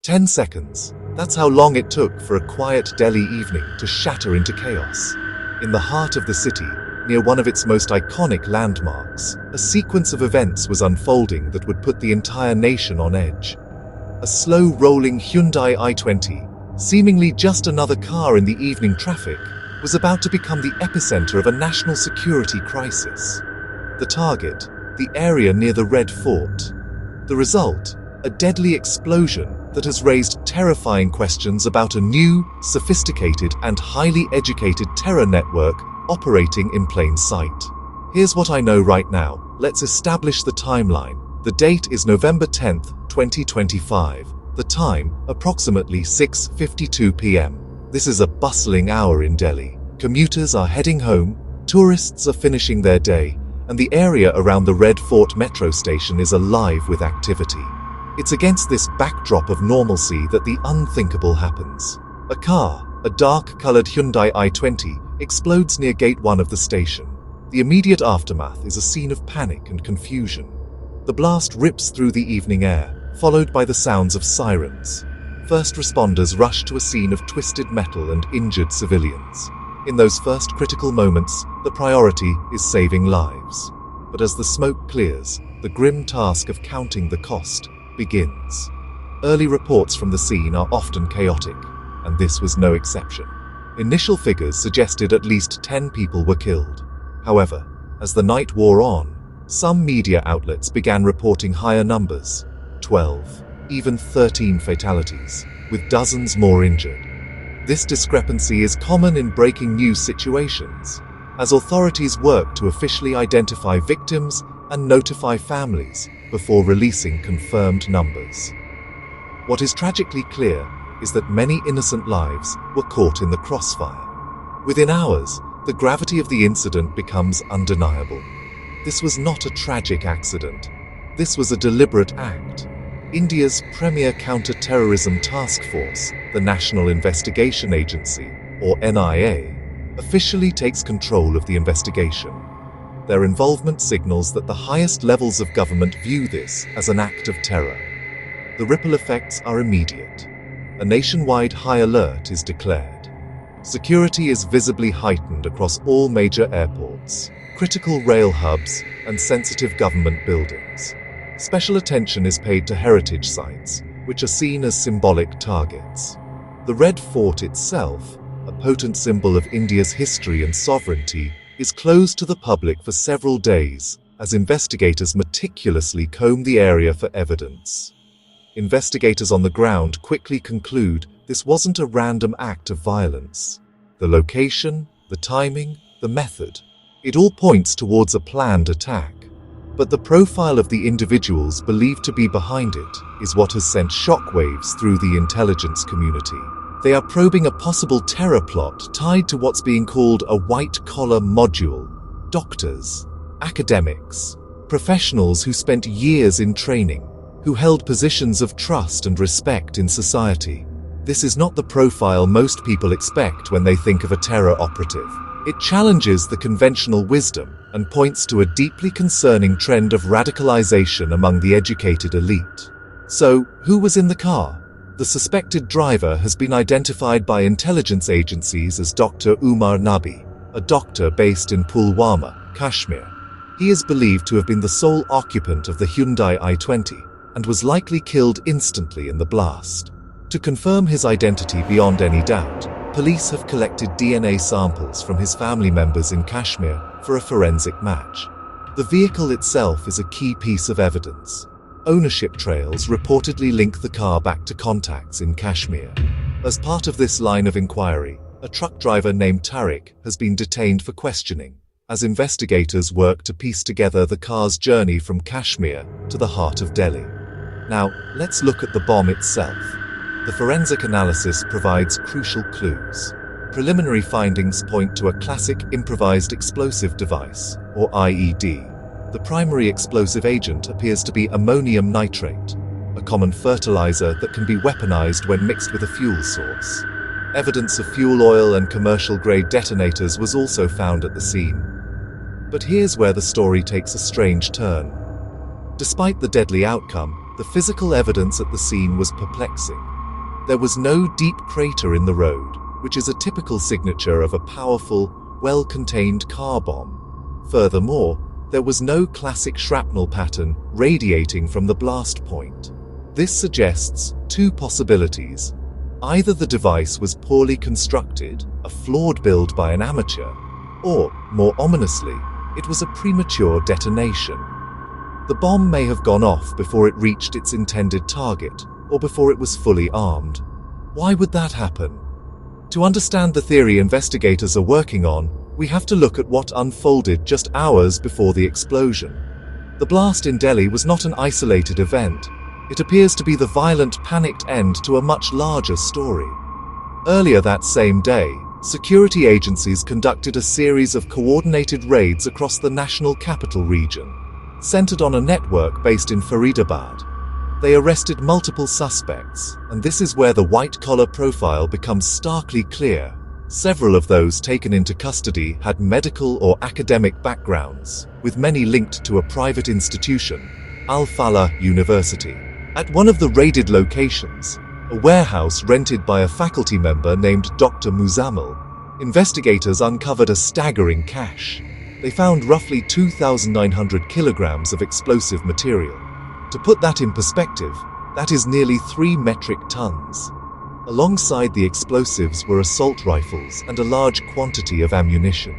10 seconds. That's how long it took for a quiet Delhi evening to shatter into chaos. In the heart of the city, near one of its most iconic landmarks, a sequence of events was unfolding that would put the entire nation on edge. A slow-rolling Hyundai i20, seemingly just another car in the evening traffic, was about to become the epicenter of a national security crisis. The target, the area near the Red Fort. The result, a deadly explosion that has raised terrifying questions about a new, sophisticated, and highly educated terror network operating in plain sight. Here's what I know right now. Let's establish the timeline. The date is November 10th, 2025. The time, approximately 6:52 p.m. This is a bustling hour in Delhi. Commuters are heading home, tourists are finishing their day, and the area around the Red Fort metro station is alive with activity. It's against this backdrop of normalcy that the unthinkable happens. A car, a dark-colored Hyundai i20, explodes near Gate 1 of the station. The immediate aftermath is a scene of panic and confusion. The blast rips through the evening air, followed by the sounds of sirens. First responders rush to a scene of twisted metal and injured civilians. In those first critical moments, the priority is saving lives. But as the smoke clears, the grim task of counting the cost begins. Early reports from the scene are often chaotic, and this was no exception. Initial figures suggested at least 10 people were killed. However, as the night wore on, some media outlets began reporting higher numbers, 12, even 13 fatalities, with dozens more injured. This discrepancy is common in breaking news situations, as authorities work to officially identify victims and notify families before releasing confirmed numbers. What is tragically clear is that many innocent lives were caught in the crossfire. Within hours, the gravity of the incident becomes undeniable. This was not a tragic accident. This was a deliberate act. India's premier counter-terrorism task force, the National Investigation Agency, or NIA, officially takes control of the investigation. Their involvement signals that the highest levels of government view this as an act of terror. The ripple effects are immediate. A nationwide high alert is declared. Security is visibly heightened across all major airports, critical rail hubs, and sensitive government buildings. Special attention is paid to heritage sites, which are seen as symbolic targets. The Red Fort itself, a potent symbol of India's history and sovereignty, is closed to the public for several days as investigators meticulously comb the area for evidence. Investigators on the ground quickly conclude this wasn't a random act of violence. The location, the timing, the method, it all points towards a planned attack. But the profile of the individuals believed to be behind it is what has sent shockwaves through the intelligence community. They are probing a possible terror plot tied to what's being called a white-collar module. Doctors, academics, professionals who spent years in training, who held positions of trust and respect in society. This is not the profile most people expect when they think of a terror operative. It challenges the conventional wisdom and points to a deeply concerning trend of radicalization among the educated elite. So, who was in the car? The suspected driver has been identified by intelligence agencies as Dr. Umar Nabi, a doctor based in Pulwama, Kashmir. He is believed to have been the sole occupant of the Hyundai i20 and was likely killed instantly in the blast. To confirm his identity beyond any doubt, police have collected DNA samples from his family members in Kashmir for a forensic match. The vehicle itself is a key piece of evidence. Ownership trails reportedly link the car back to contacts in Kashmir. As part of this line of inquiry, a truck driver named Tariq has been detained for questioning, as investigators work to piece together the car's journey from Kashmir to the heart of Delhi. Now, let's look at the bomb itself. The forensic analysis provides crucial clues. Preliminary findings point to a classic improvised explosive device, or IED. The primary explosive agent appears to be ammonium nitrate, a common fertilizer that can be weaponized when mixed with a fuel source. Evidence of fuel oil and commercial-grade detonators was also found at the scene. But here's where the story takes a strange turn. Despite the deadly outcome, the physical evidence at the scene was perplexing. There was no deep crater in the road, which is a typical signature of a powerful, well-contained car bomb. Furthermore, there was no classic shrapnel pattern radiating from the blast point. This suggests two possibilities. Either the device was poorly constructed, a flawed build by an amateur, or, more ominously, it was a premature detonation. The bomb may have gone off before it reached its intended target, or before it was fully armed. Why would that happen? To understand the theory investigators are working on, we have to look at what unfolded just hours before the explosion. The blast in Delhi was not an isolated event. It appears to be the violent, panicked end to a much larger story. Earlier that same day, security agencies conducted a series of coordinated raids across the national capital region, centered on a network based in Faridabad. They arrested multiple suspects, and this is where the white-collar profile becomes starkly clear. Several of those taken into custody had medical or academic backgrounds, with many linked to a private institution, Al-Falah University. At one of the raided locations, a warehouse rented by a faculty member named Dr. Muzammil, investigators uncovered a staggering cache. They found roughly 2,900 kilograms of explosive material. To put that in perspective, that is nearly 3 metric tons. Alongside the explosives were assault rifles and a large quantity of ammunition.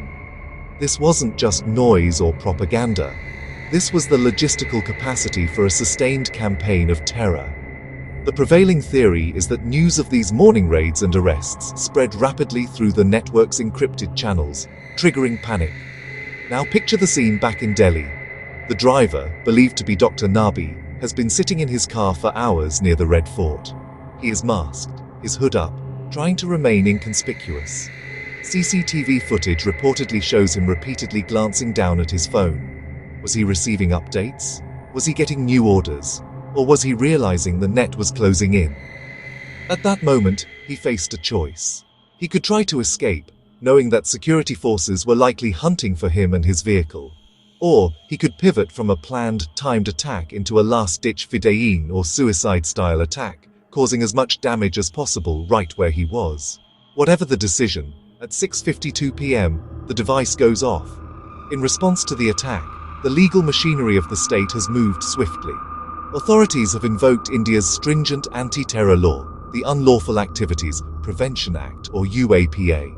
This wasn't just noise or propaganda. This was the logistical capacity for a sustained campaign of terror. The prevailing theory is that news of these morning raids and arrests spread rapidly through the network's encrypted channels, triggering panic. Now picture the scene back in Delhi. The driver, believed to be Dr. Nabi, has been sitting in his car for hours near the Red Fort. He is masked, his hood up, trying to remain inconspicuous. CCTV footage reportedly shows him repeatedly glancing down at his phone. Was he receiving updates? Was he getting new orders? Or was he realizing the net was closing in? At that moment, he faced a choice. He could try to escape, knowing that security forces were likely hunting for him and his vehicle. Or he could pivot from a planned, timed attack into a last-ditch fidayin or suicide-style attack, causing as much damage as possible right where he was. Whatever the decision, at 6:52 p.m., the device goes off. In response to the attack, the legal machinery of the state has moved swiftly. Authorities have invoked India's stringent anti-terror law, the Unlawful Activities Prevention Act, or UAPA.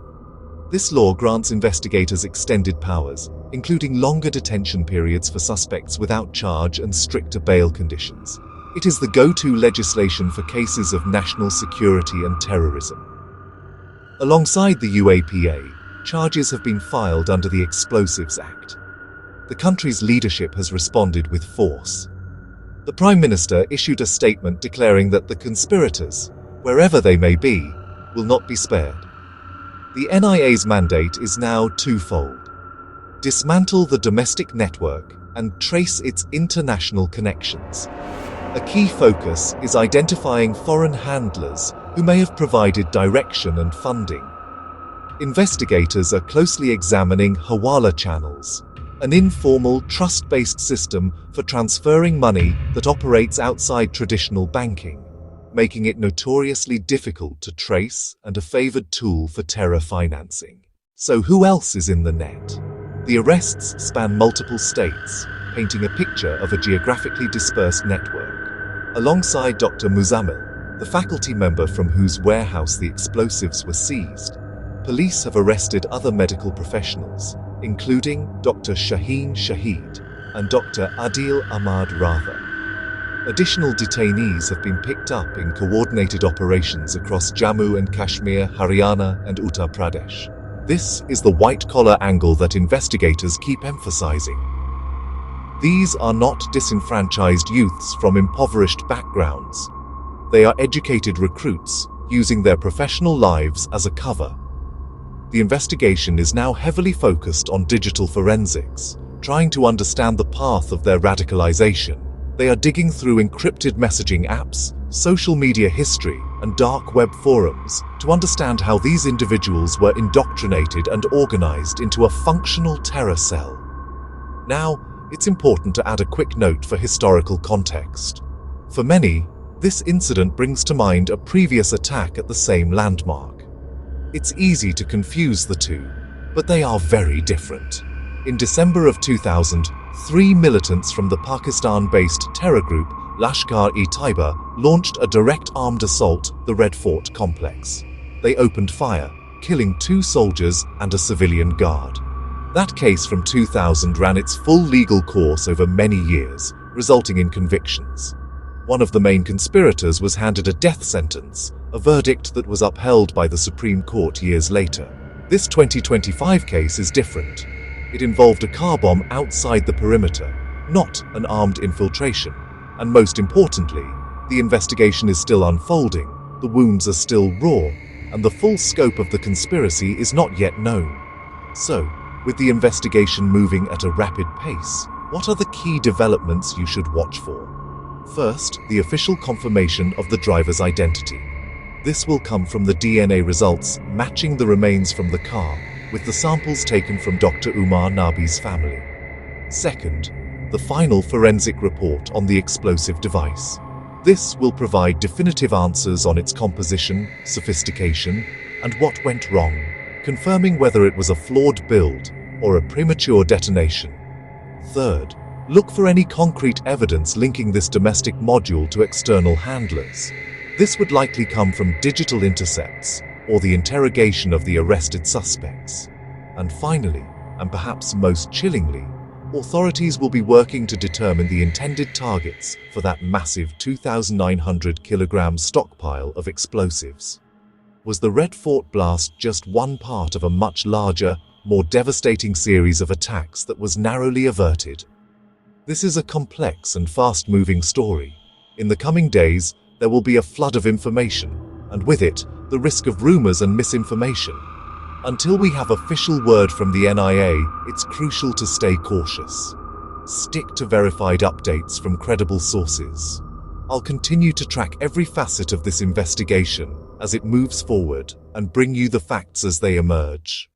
This law grants investigators extended powers, including longer detention periods for suspects without charge and stricter bail conditions. It is the go-to legislation for cases of national security and terrorism. Alongside the UAPA, charges have been filed under the Explosives Act. The country's leadership has responded with force. The Prime Minister issued a statement declaring that the conspirators, wherever they may be, will not be spared. The NIA's mandate is now twofold: dismantle the domestic network and trace its international connections. A key focus is identifying foreign handlers who may have provided direction and funding. Investigators are closely examining Hawala channels, an informal, trust-based system for transferring money that operates outside traditional banking, making it notoriously difficult to trace and a favored tool for terror financing. So who else is in the net? The arrests span multiple states, painting a picture of a geographically dispersed network. Alongside Dr. Muzammil, the faculty member from whose warehouse the explosives were seized, police have arrested other medical professionals, including Dr. Shaheen Shahid and Dr. Adil Ahmad Rava. Additional detainees have been picked up in coordinated operations across Jammu and Kashmir, Haryana, and Uttar Pradesh. This is the white-collar angle that investigators keep emphasizing. These are not disenfranchised youths from impoverished backgrounds. They are educated recruits, using their professional lives as a cover. The investigation is now heavily focused on digital forensics, trying to understand the path of their radicalization. They are digging through encrypted messaging apps, social media history, and dark web forums to understand how these individuals were indoctrinated and organized into a functional terror cell. Now, it's important to add a quick note for historical context. For many, This incident brings to mind a previous attack at the same landmark. It's easy to confuse the two, but they are very different. In December of 2000, 3 militants from the Pakistan-based terror group Lashkar-e-Taiba launched a direct armed assault the Red Fort complex. They opened fire, killing 2 soldiers and a civilian guard. That case from 2000 ran its full legal course over many years, resulting in convictions. One of the main conspirators was handed a death sentence, a verdict that was upheld by the Supreme Court years later. This 2025 case is different. It involved a car bomb outside the perimeter, not an armed infiltration. And most importantly, the investigation is still unfolding, the wounds are still raw, and the full scope of the conspiracy is not yet known. So, with the investigation moving at a rapid pace, what are the key developments you should watch for? First, the official confirmation of the driver's identity. This will come from the DNA results matching the remains from the car, with the samples taken from Dr. Umar Nabi's family. Second, the final forensic report on the explosive device. This will provide definitive answers on its composition, sophistication, and what went wrong, confirming whether it was a flawed build or a premature detonation. Third, look for any concrete evidence linking this domestic module to external handlers. This would likely come from digital intercepts or the interrogation of the arrested suspects. And finally, and perhaps most chillingly, authorities will be working to determine the intended targets for that massive 2,900 kilogram stockpile of explosives. Was the Red Fort blast just one part of a much larger, more devastating series of attacks that was narrowly averted? This is a complex and fast-moving story. In the coming days, there will be a flood of information, and with it, the risk of rumors and misinformation. Until we have official word from the NIA, it's crucial to stay cautious. Stick to verified updates from credible sources. I'll continue to track every facet of this investigation as it moves forward and bring you the facts as they emerge.